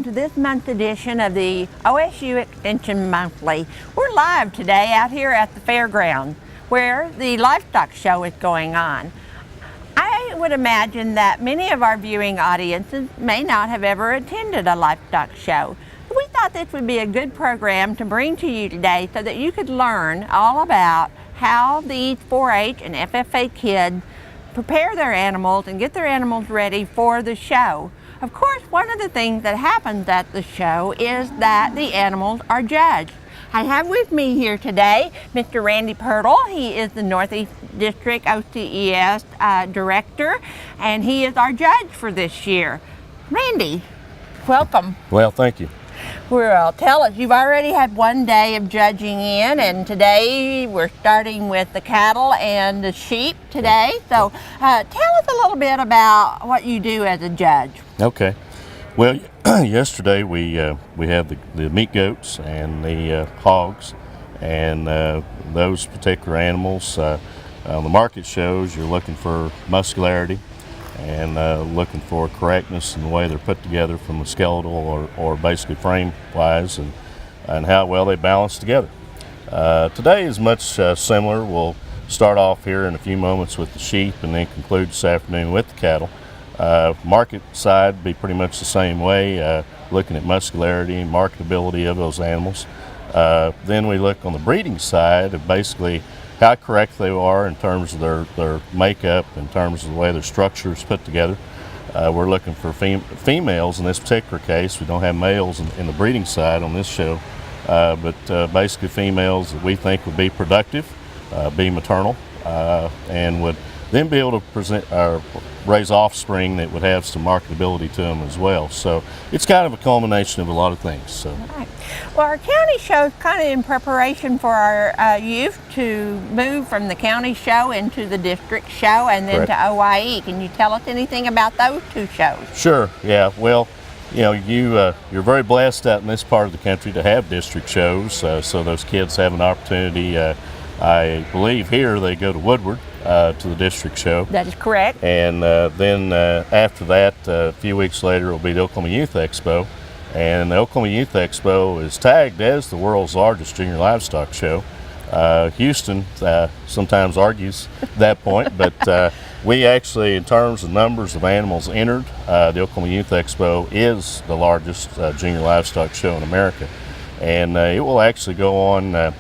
to this month's edition of the OSU Extension Monthly. We're live today out here at the fairground where the livestock show is going on. I would imagine that many of our viewing audiences may not have ever attended a livestock show. We thought this would be a good program to bring to you today so that you could learn all about how these 4-H and FFA kids prepare their animals and get their animals ready for the show. Of course, one of the things that happens at the show is that the animals are judged. I have with me here today Mr. Randy Pirtle. He is the Northeast District OCES Director, and he is our judge for this year. Randy, welcome. Well, thank you. Well, tell us, you've already had one day of judging in, and today we're starting with the cattle and the sheep today. So tell us a little bit about what you do as a judge. Okay. Well, yesterday we had the meat goats and the hogs, and those particular animals on the market shows, you're looking for muscularity and looking for correctness in the way they're put together from the skeletal or basically frame wise, and how well they balance together. Today is much similar. We'll start off here in a few moments with the sheep and then conclude this afternoon with the cattle. Market side be pretty much the same way, looking at muscularity and marketability of those animals. Then we look on the breeding side of basically how correct they are in terms of their makeup, in terms of the way their structure is put together. We're looking for females in this particular case. We don't have males in the breeding side on this show, but basically females that we think would be productive, be maternal, and would then be able to present raise offspring that would have some marketability to them as well. So it's kind of a culmination of a lot of things. So. Right. Well, our county show is kind of in preparation for our youth to move from the county show into the district show and then to OIE. Can you tell us anything about those two shows? Sure. Yeah. Well, you know, you're very blessed out in this part of the country to have district shows, so those kids have an opportunity. I believe here they go to Woodward to the district show. That is correct. And then after that, a few weeks later, will be the Oklahoma Youth Expo. And the Oklahoma Youth Expo is tagged as the world's largest junior livestock show. Houston sometimes argues that point, but we actually, in terms of numbers of animals entered, the Oklahoma Youth Expo is the largest junior livestock show in America. And it will actually go on, I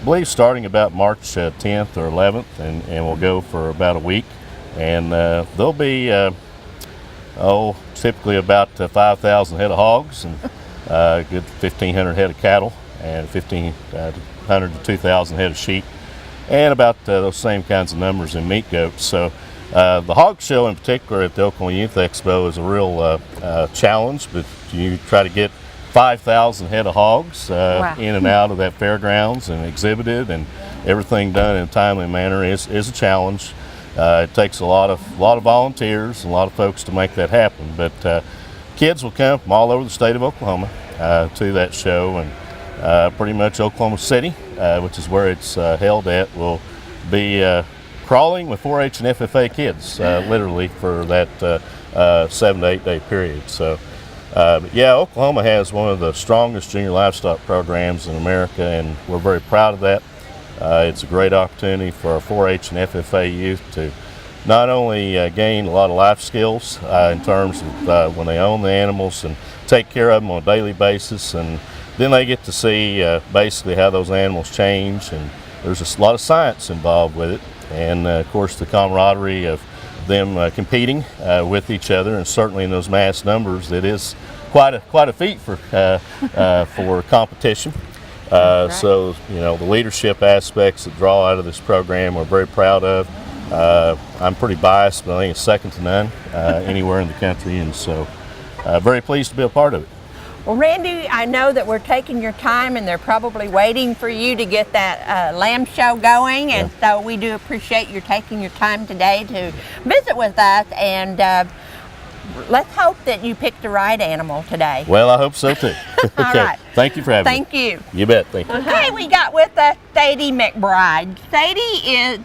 believe, starting about March 10th or 11th, and will go for about a week. And there'll be, typically about 5,000 head of hogs and a good 1,500 head of cattle and 1,500 to 2,000 head of sheep, and about those same kinds of numbers in meat goats. So the hog show in particular at the Oklahoma Youth Expo is a real challenge, but you try to get 5,000 head of hogs in and out of that fairgrounds and exhibited, and everything done in a timely manner is a challenge. It takes a lot of volunteers and a lot of folks to make that happen, but kids will come from all over the state of Oklahoma to that show, and pretty much Oklahoma City, which is where it's held at, will be crawling with 4-H and FFA kids literally for that 7 to 8 day period. So. But yeah, Oklahoma has one of the strongest junior livestock programs in America, and we're very proud of that. It's a great opportunity for our 4-H and FFA youth to not only gain a lot of life skills in terms of when they own the animals and take care of them on a daily basis, and then they get to see basically how those animals change, and there's a lot of science involved with it, and of course the camaraderie of them competing with each other, and certainly in those mass numbers, it is quite a feat for competition. So you know, the leadership aspects that draw out of this program we're very proud of. I'm pretty biased, but I think it's second to none anywhere in the country, and so very pleased to be a part of it. Well, Randy, I know that we're taking your time, and they're probably waiting for you to get that lamb show going, and so we do appreciate your taking your time today to visit with us, and let's hope that you picked the right animal today. Well, I hope so too. Okay. All right. Thank you for having me. Thank you. You bet. Thank you. Okay, we got with us Sadie McBride. Sadie is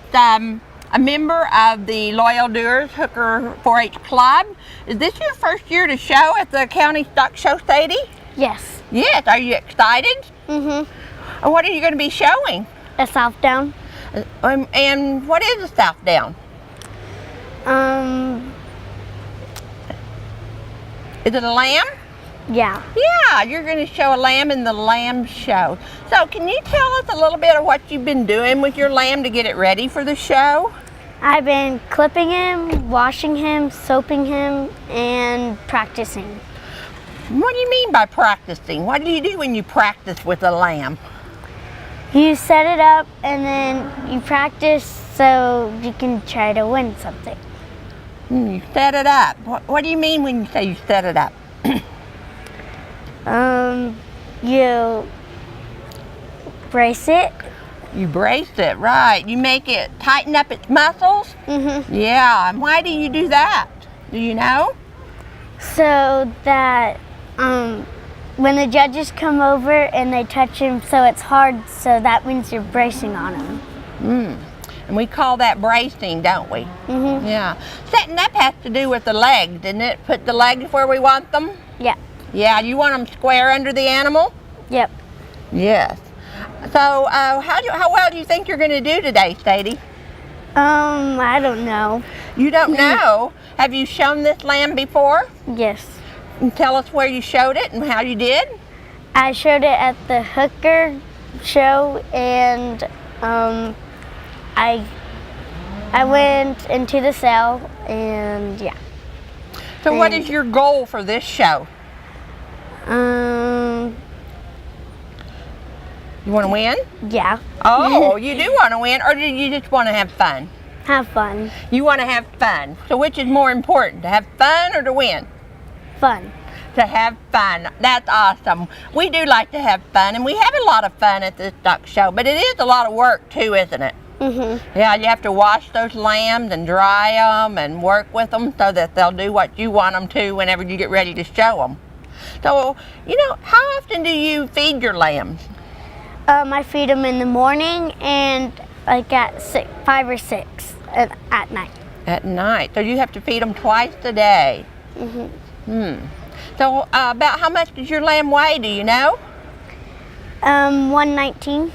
a member of the Loyal Doers Hooker 4-H Club. Is this your first year to show at the County Stock Show, Sadie? Yes. Yes. Are you excited? Mm-hmm. What are you going to be showing? A South Down. And what is a South Down? Is it a lamb? Yeah. Yeah, you're going to show a lamb in the lamb show. So can you tell us a little bit of what you've been doing with your lamb to get it ready for the show? I've been clipping him, washing him, soaping him, and practicing. What do you mean by practicing? What do you do when you practice with a lamb? You set it up and then you practice so you can try to win something. You set it up. What do you mean when you say you set it up? You brace it. You brace it, right. You make it tighten up its muscles? Mm-hmm. Yeah, and why do you do that? Do you know? So that when the judges come over and they touch him so it's hard, so that means you're bracing on him. And we call that bracing, don't we? Mm-hmm. Yeah. Setting up has to do with the legs, didn't it? Put the legs where we want them? Yeah. Yeah, you want them square under the animal? Yep. Yes. So how well do you think you're going to do today, Sadie? I don't know. You don't know? Have you shown this lamb before? Yes. And tell us where you showed it and how you did? I showed it at the Hooker show, and I went into the cell, and yeah. So what is your goal for this show? You want to win? Yeah. Oh, you do want to win, or do you just want to have fun? Have fun. You want to have fun. So which is more important, to have fun or to win? Fun. To have fun. That's awesome. We do like to have fun, and we have a lot of fun at this duck show, but it is a lot of work too, isn't it? Mm-hmm. Yeah, you have to wash those lambs and dry them and work with them so that they'll do what you want them to whenever you get ready to show them. So, how often do you feed your lambs? I feed them in the morning and like at 5 or 6 at night. At night. So you have to feed them twice a day. Mm-hmm. So about how much does your lamb weigh, do you know? 119.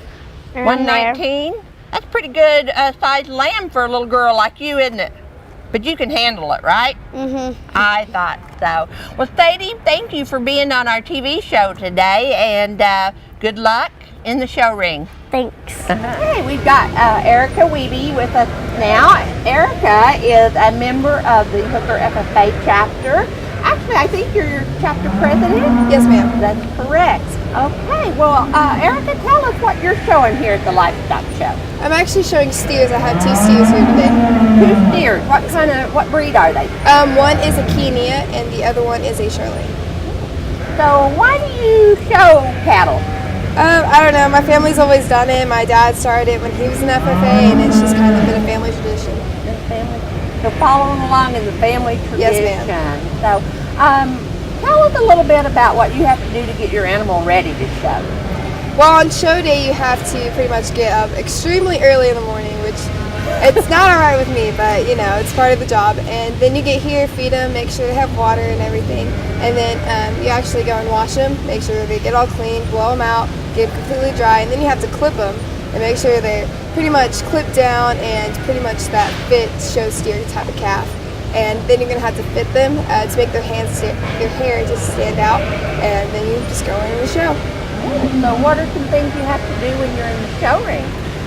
119? That's a pretty good sized lamb for a little girl like you, isn't it? But you can handle it, right? Mm-hmm. I thought so. Well, Sadie, thank you for being on our TV show today, and good luck in the show ring. Thanks. Hey, we've got Erica Weeby with us now. Erica is a member of the Hooker FFA chapter. Actually, I think you're your chapter president? Yes, ma'am. That's correct. Okay, well, Erica, tell us what you're showing here at the Livestock Show. I'm actually showing steers. I have 2 steers here today. 2 steers. What breed are they? One is a Kenya and the other one is a Charolais. So why do you show cattle? I don't know. My family's always done it. My dad started it when he was in FFA, and it's just kind of been a family tradition. So following along in the family tradition. Yes, ma'am. So tell us a little bit about what you have to do to get your animal ready to show. Well, on show day, you have to pretty much get up extremely early in the morning, which it's not all right with me, but it's part of the job. And then you get here, feed them, make sure they have water and everything. And then you actually go and wash them, make sure they get all clean, blow them out, get them completely dry. And then you have to clip them and make sure they're pretty much clipped down and pretty much that fit show steer type of calf. And then you're going to have to fit them to make their hair just stand out. And then you just go in the show. So what are some things you have to do when you're in the show ring?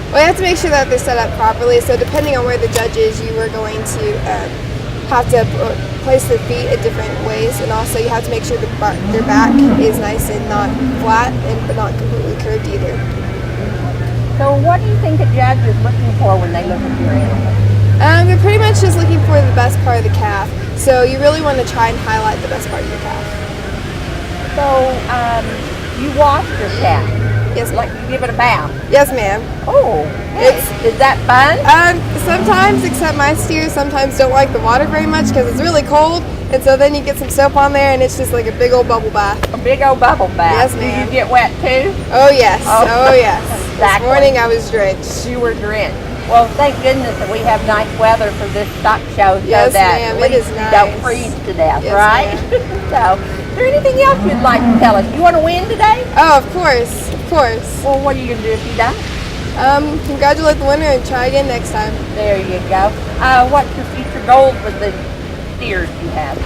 Well, you have to make sure that they're set up properly. So depending on where the judge is, you are going to have to place their feet in different ways, and also you have to make sure their back is nice and not flat, but not completely curved either. So what do you think a judge is looking for when they look at your animal? They're pretty much just looking for the best part of the calf. So you really want to try and highlight the best part of your calf. So you wash your calf? Yes, like you give it a bath? Yes, ma'am. Oh, is that fun? Sometimes, except my steers sometimes don't like the water very much because it's really cold, and so then you get some soap on there and it's just like a big old bubble bath. A big old bubble bath. Yes, ma'am. Do you get wet too? Oh yes, oh yes. Exactly. This morning I was drenched. You were drenched. Well, thank goodness that we have nice weather for this stock show so Yes, that ma'am, at it least is we don't nice. freeze to death, Yes, right? So, is there anything else you'd like to tell us? You want to win today? Oh, of course, of course. Well, what are you going to do if you don't? Congratulate the winner and try again next time. There you go. What's your future goals with the steers you have?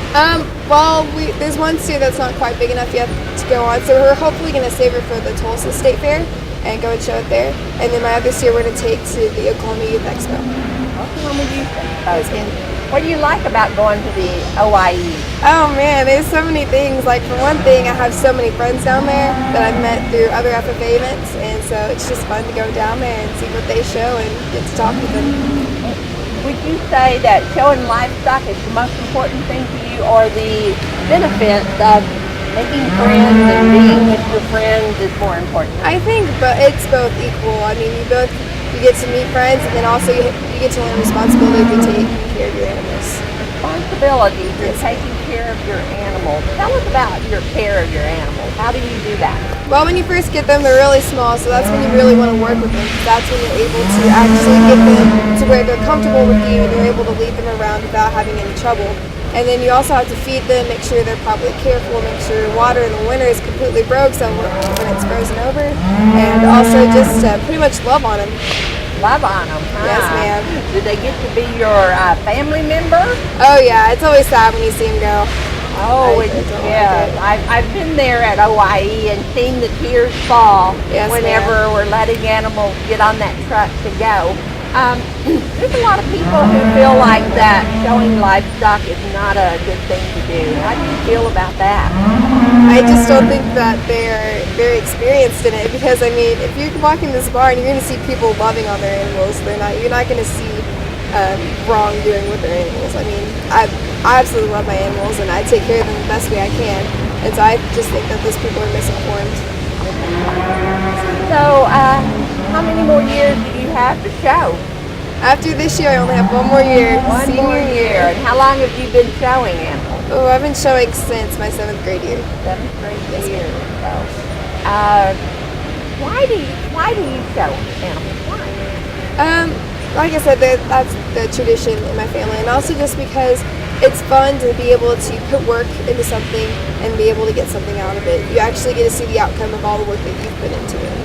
Well, there's one steer that's not quite big enough yet to go on, so we're hopefully going to save her for the Tulsa State Fair and go and show it there. And then my other steer we're going to take to the Oklahoma Youth Expo. Oklahoma Youth Yes, Expo. ma'am. What do you like about going to the OIE? Oh man, there's so many things. Like for one thing, I have so many friends down there that I've met through other FFA events, and so it's just fun to go down there and see what they show and get to talk with them. Would you say that showing livestock is the most important thing to you, or the benefits of making friends and being with your friends is more important? I think, but it's both equal. I mean, you get to meet friends, and then also you get to learn responsibility to take care of your animals. Responsibility for taking care of your animals. Tell us about your care of your animals. How do you do that? Well, when you first get them, they're really small, so that's when you really want to work with them. That's when you're able to actually get them to where they're comfortable with you and you're able to lead them around without having any trouble. And then you also have to feed them, make sure they're properly careful, make sure water in the winter is completely broke so when it's frozen over, and also just pretty much love on them. Love on them, huh? Yes, ma'am. Do they get to be your family member? Oh yeah, it's always sad when you see them go. Oh, I don't like yeah. it. I've been there at OIE and seen the tears fall Yes, whenever we're letting animals get on that truck to go. There's a lot of people who feel like that showing livestock is not a good thing to do. How do you feel about that? I just don't think that they're very experienced in it because I mean, if you're walking this barn, you're going to see people loving on their animals. You're not going to see wrongdoing with their animals. I mean, I absolutely love my animals and I take care of them the best way I can. And so I just think that those people are misinformed. So, how many more years do you have to show? After this year, I only have one more year. One senior more year. And how long have you been showing animals? Oh, I've been showing since my 7th grade year. 7th grade year. So, why do you show animals? Why? Like I said, that's the tradition in my family, and also just because it's fun to be able to put work into something and be able to get something out of it. You actually get to see the outcome of all the work that you've put into it.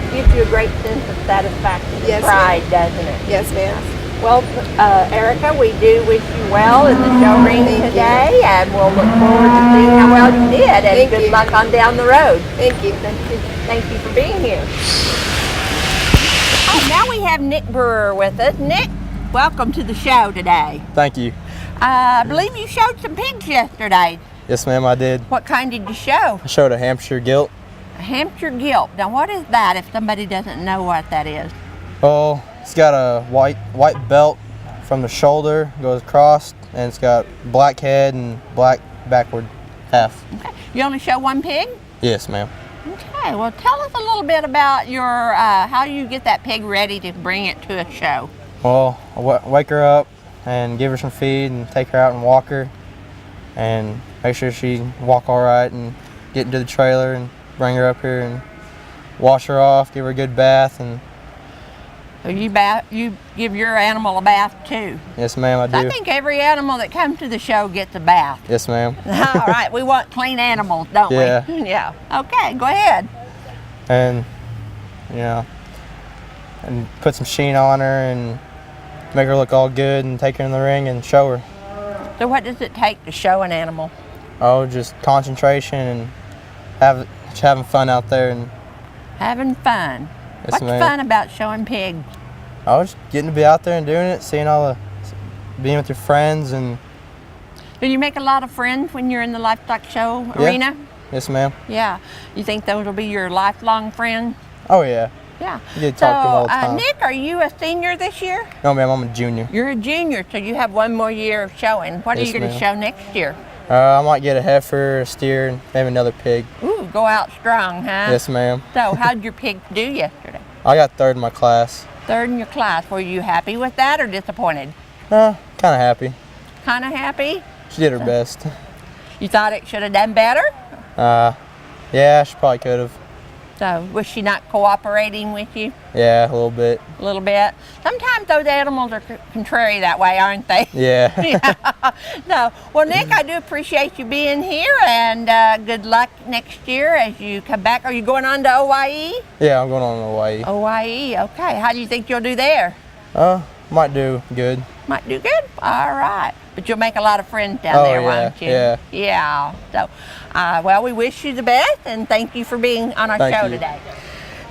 It gives you a great sense of satisfaction and Yes, pride, doesn't it? Yes, ma'am. Well, Erica, we do wish you well in the show ring Thank you. today, and we'll look forward to seeing how well you did, and Thank good you. luck on down the road. Thank you. Thank you for being here. Oh, now we have Nick Brewer with us. Nick, welcome to the show today. Thank you. I believe you showed some pigs yesterday. Yes, ma'am, I did. What kind did you show? I showed a Hampshire gilt. A Hampshire gilt. Now, what is that if somebody doesn't know what that is? Oh, it's got a white belt from the shoulder, goes across, and it's got black head and black backward half. Okay. You only show one pig? Yes, ma'am. Okay, well tell us a little bit about your how you get that pig ready to bring it to a show. Well, I wake her up and give her some feed and take her out and walk her and make sure she can walk all right and get into the trailer and bring her up here and wash her off, give her a good bath. And So you give your animal a bath too? yes, ma'am, I do. I think every animal that comes to the show gets a bath. Yes, ma'am. All right, we want clean animals, don't Yeah. we? Yeah. Okay, go ahead. And and put some sheen on her and make her look all good and take her in the ring and show her. So what does it take to show an animal? Oh, just concentration and just having fun out there. And Having fun. Yes, What's ma'am. fun about showing pigs? I was getting to be out there and doing it, being with your friends. And Do you make a lot of friends when you're in the livestock show Yeah. arena? yes, ma'am. Yeah. You think those will be your lifelong friends? Oh yeah. Yeah. You get to talk to them all the So, time. Nick, are you a senior this year? No, ma'am, I'm a junior. You're a junior, so you have one more year of showing. What are Yes, you going to ma'am. show next year? I might get a heifer, a steer, and maybe another pig. Ooh, go out strong, huh? Yes, ma'am. So, how'd your pig do yesterday? I got third in my class. Third in your class. Were you happy with that or disappointed? Kind of happy. Kind of happy? She did her best. You thought it should have done better? Yeah, she probably could have. So was she not cooperating with you Yeah, a little bit. a little bit? Sometimes those animals are contrary that way, aren't they? Yeah. Yeah. No. Well, Nick, I do appreciate you being here, and good luck next year as you come back. Are you going on to OYE? Yeah, I'm going on to Hawaii. OYE, okay. How do you think you'll do there? Might do good. Might do good? All right. But you'll make a lot of friends down Oh, there, yeah, won't you? yeah. Yeah. So, well, we wish you the best, and thank you for being on our Thank show you. today.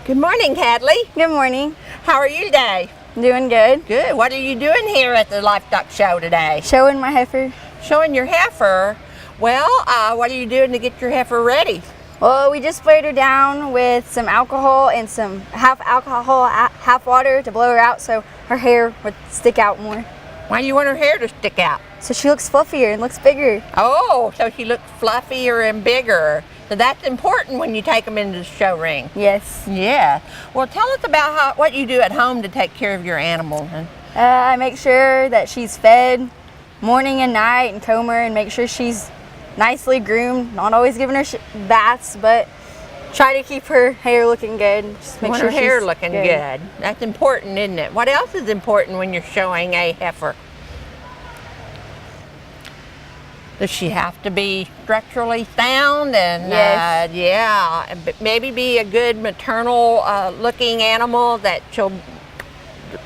Good morning, Hadley. Good morning. How are you today? Doing good. Good. What are you doing here at the livestock show today? Showing my heifer. Showing your heifer. Well, what are you doing to get your heifer ready? Well, we just sprayed her down with some alcohol and some half alcohol, half water to blow her out so her hair would stick out more. Why do you want her hair to stick out? So she looks fluffier and looks bigger. Oh, so she looks fluffier and bigger. So that's important when you take them into the show ring. Yes. Yeah. Well, tell us about what you do at home to take care of your animals. I make sure that she's fed morning and night and comb her and make sure she's nicely groomed. Not always giving her baths, but try to keep her hair looking good. Just make Want sure her hair she's looking good. That's important, isn't it? What else is important when you're showing a heifer? Does she have to be structurally sound and Yes. yeah, but maybe be a good maternal looking animal that she'll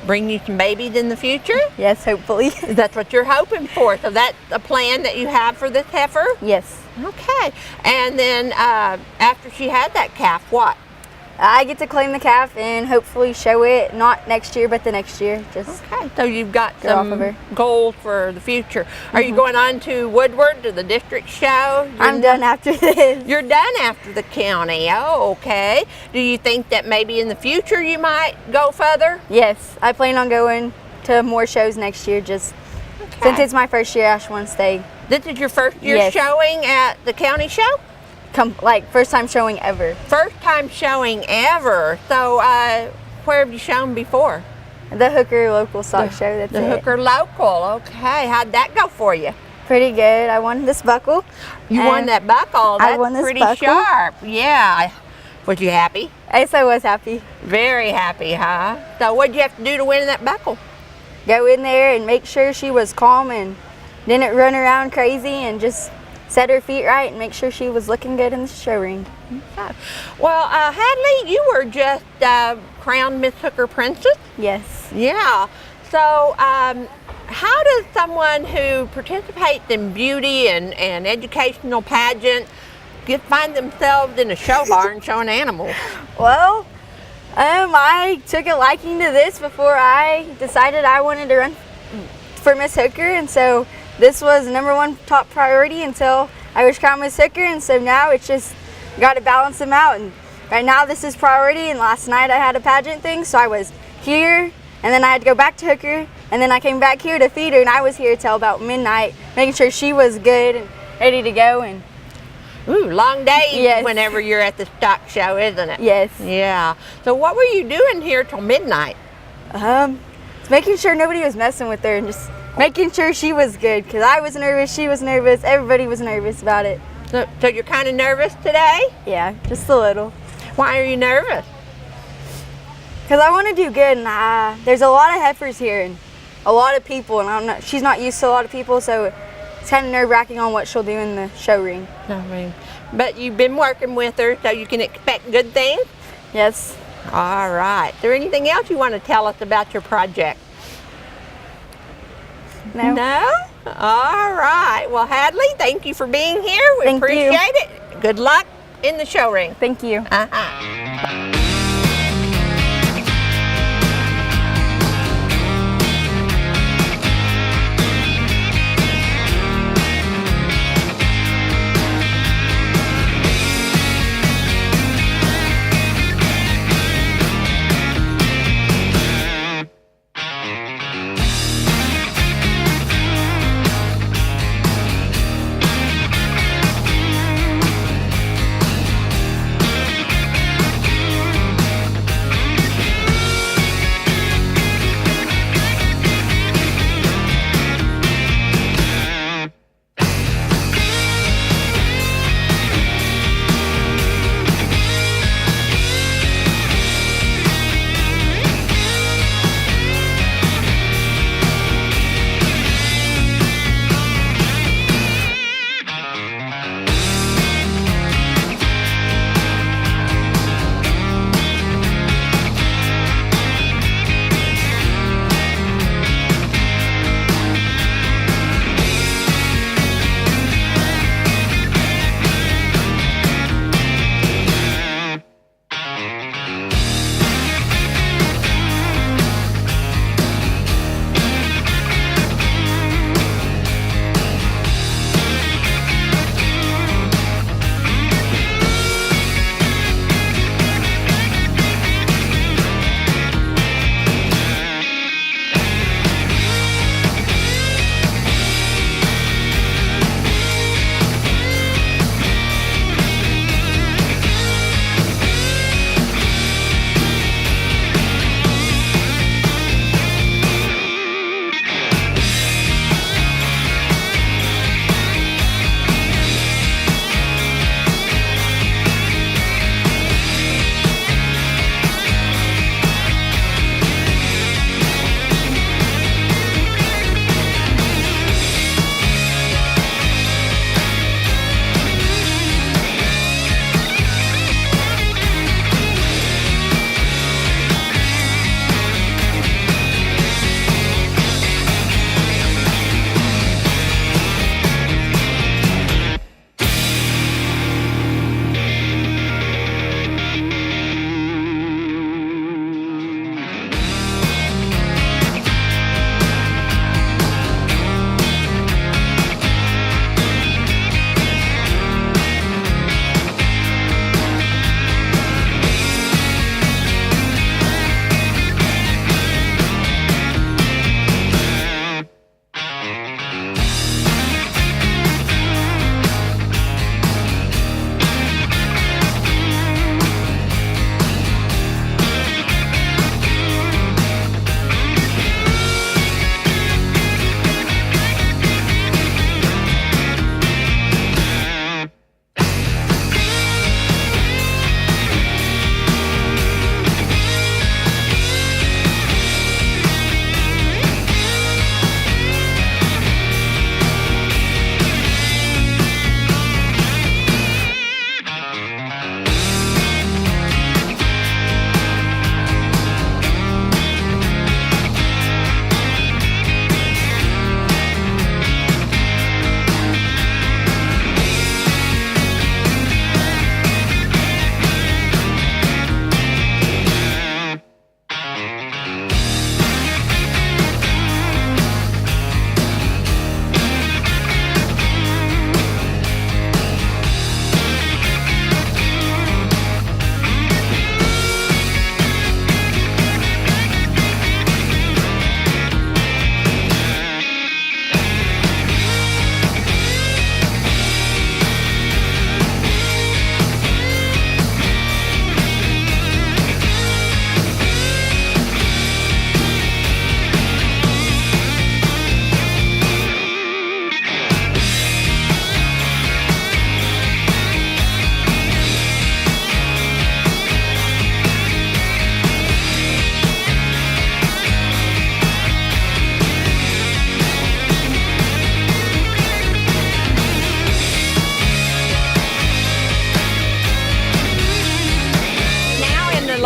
bring you some babies in the future? Yes, hopefully. That's what you're hoping for. So that's a plan that you have for this heifer? Yes. Okay. And then after she had that calf, what? I get to claim the calf and hopefully show it not next year but the next year. Just Okay. So you've got Go off some of her. goals for the future. Are you going on to Woodward to the district show? I'm done after this. You're done after the county. Oh, okay. Do you think that maybe in the future you might go further? Yes, I plan on going to more shows next year. Just since it's my first year, I just want to stay. This is your first year Yes. showing at the county show? Like first time showing ever. First time showing ever. So where have you shown before? The Hooker local stock show. That's The it. Hooker Local. Okay. How'd that go for you? Pretty good. I won this buckle. You And won that buckle. I That's won this pretty buckle. sharp. Yeah. Was you happy? Yes, I was happy. Very happy, huh? So what'd you have to do to win that buckle? Go in there and make sure she was calm and didn't run around crazy and just set her feet right and make sure she was looking good in the show ring. Okay. Well, Hadley, you were just crowned Miss Hooker Princess. Yes. Yeah. So how does someone who participates in beauty and educational pageant find themselves in a show barn showing animals? Well, I took a liking to this before I decided I wanted to run for Miss Hooker, and so this was #1 top priority until I was crowned Miss Hooker, and so now it's just got to balance them out. And right now this is priority, and last night I had a pageant thing, so I was here, and then I had to go back to Hooker, and then I came back here to feed her, and I was here till about midnight, making sure she was good and ready to go. And Ooh, long days Yes. whenever you're at the stock show, isn't it? yes, Yeah. So what were you doing here till midnight? making sure nobody was messing with her and just making sure she was good, because I was nervous, she was nervous, everybody was nervous about it. So you're kind of nervous today? Yeah, just a little. Why are you nervous? Because I want to do good, and there's a lot of heifers here and a lot of people, and she's not used to a lot of people, so it's kind of nerve-wracking on what she'll do in the show ring. But you've been working with her, so you can expect good things? Yes. All right. Is there anything else you want to tell us about your project? No? No? All right. Well, Hadley, thank you for being here. We Thank you. appreciate it. Good luck in the show ring. Thank you. Uh-huh.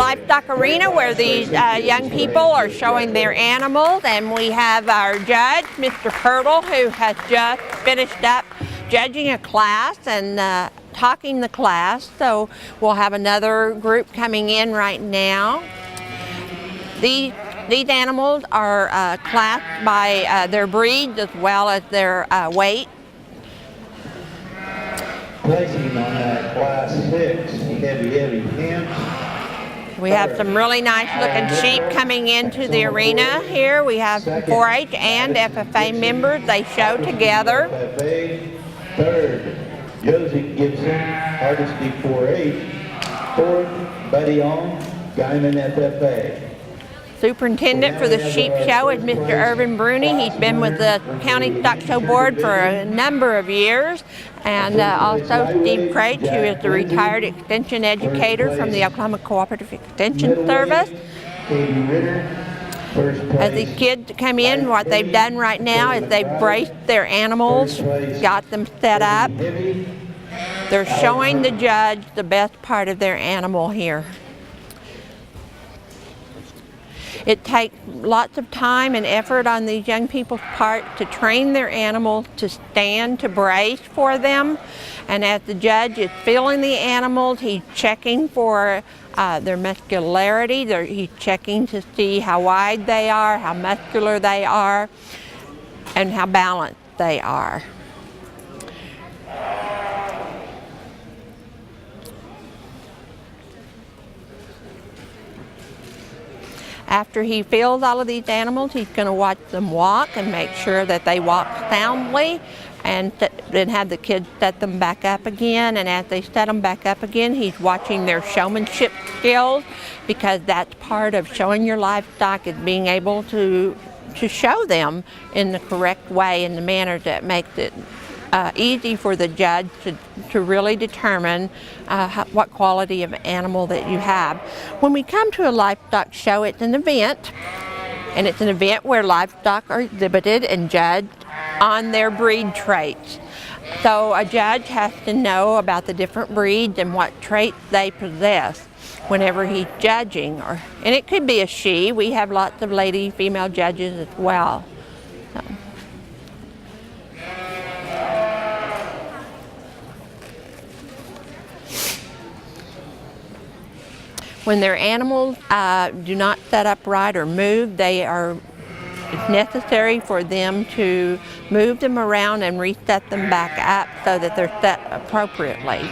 livestock arena where these young people are showing their animals, and we have our judge, Mr. Kirtle, who has just finished up judging a class and talking the class. So we'll have another group coming in right now. These animals are classed by their breeds as well as their weight. Placing on that class 6 heavy pins. We have some really nice looking sheep coming into the arena here. We have 4-H and FFA members. They show together. FFA, third, Josie Gibson, Hardesty 4-H. Fourth, Buddy Ong, Guyman FFA. Superintendent for the sheep show is Mr. Irvin Bruni. He's been with the County Stock Show Board for a number of years. And also Steve Craich, who is the retired extension educator from the Oklahoma Cooperative Extension Service. As the kids come in, what they've done right now is they've braced their animals, got them set up. They're showing the judge the best part of their animal here. It takes lots of time and effort on these young people's part to train their animals to stand, to brace for them. And as the judge is feeling the animals, he's checking for their muscularity. He's checking to see how wide they are, how muscular they are, and how balanced they are. After he feels all of these animals, he's going to watch them walk and make sure that they walk soundly, and then have the kids set them back up again. And as they set them back up again, he's watching their showmanship skills, because that's part of showing your livestock, is being able to show them in the correct way, in the manner that makes it easy for the judge to really determine what quality of animal that you have. When we come to a livestock show, it's an event, and it's an event where livestock are exhibited and judged on their breed traits. So a judge has to know about the different breeds and what traits they possess whenever he's judging. And it could be a she. We have lots of lady female judges as well. So. When their animals do not set up right or move, it's necessary for them to move them around and reset them back up so that they're set appropriately.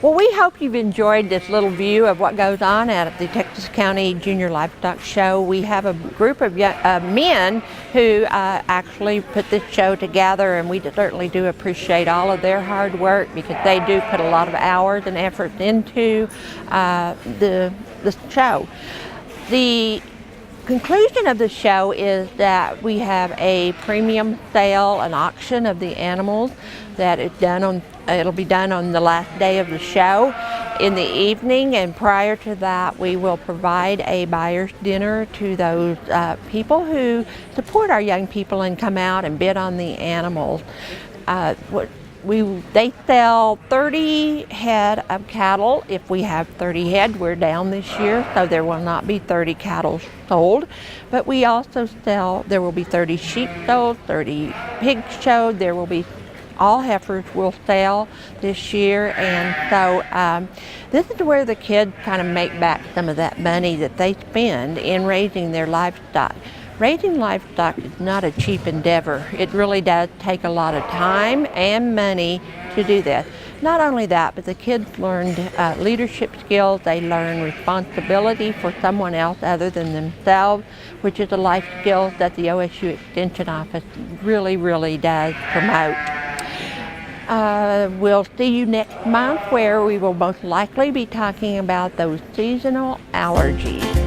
Well, we hope you've enjoyed this little view of what goes on at the Texas County Junior Livestock Show. We have a group of men who actually put this show together, and we certainly do appreciate all of their hard work, because they do put a lot of hours and effort into the show. The conclusion of the show is that we have a premium sale, an auction of the animals that is done on. It'll be done on the last day of the show in the evening, and prior to that we will provide a buyer's dinner to those people who support our young people and come out and bid on the animals. They sell 30 head of cattle. If we have 30 head, we're down this year, so there will not be 30 cattle sold. But we also there will be 30 sheep sold, 30 pigs showed. There will be all heifers will sell this year, and so this is where the kids kind of make back some of that money that they spend in raising their livestock. Raising livestock is not a cheap endeavor. It really does take a lot of time and money to do this. Not only that, but the kids learn leadership skills. They learn responsibility for someone else other than themselves, which is a life skill that the OSU Extension Office really, really does promote. We'll see you next month, where we will most likely be talking about those seasonal allergies.